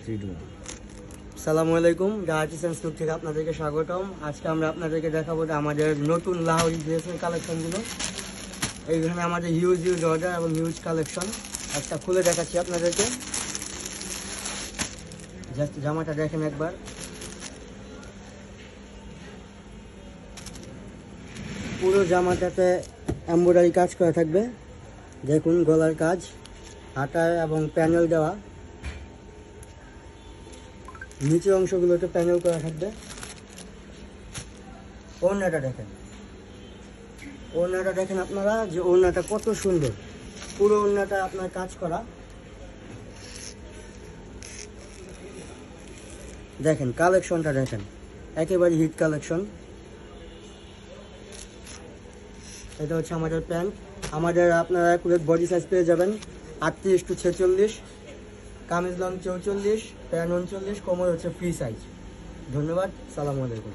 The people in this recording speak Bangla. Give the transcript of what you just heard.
আসসালামু আলাইকুম, আর্টিসান স্টুক থেকে আপনাদেরকে স্বাগতম। আজকে আমরা আপনাদেরকে দেখাবো যে আমাদের নতুন লাহোরি ড্রেসের কালেকশনগুলো। এইখানে আমাদের হিউজ অর্ডার এবং হিউজ কালেকশন। একটা খুলে দেখাচ্ছি আপনাদেরকে, জাস্ট জামাটা দেখেন একবার। পুরো জামাটাতে এমব্রয়ডারি কাজ করা থাকবে, দেখুন গলার কাজ, হাতায় এবং প্যানেল দেওয়া, নিচের অংশগুলোতে প্যানেল করা থাকবে। ওড়নাটা দেখেন আপনারা যে ওড়নাটা কত সুন্দর, পুরো ওড়নাটা আপনার কাজ করা। দেখেন কালেকশনটা দেখেন, একেবারে হিট কালেকশন। এটা হচ্ছে আমাদের প্যান্ট। আমাদের আপনারা অ্যাকুরেট বডি সাইজ পেয়ে যাবেন 38 to 46, কামিজ লং 44, প্যান্ট 39, কোমর হচ্ছে ফ্রি সাইজ। ধন্যবাদ, সালামু আলাইকুম।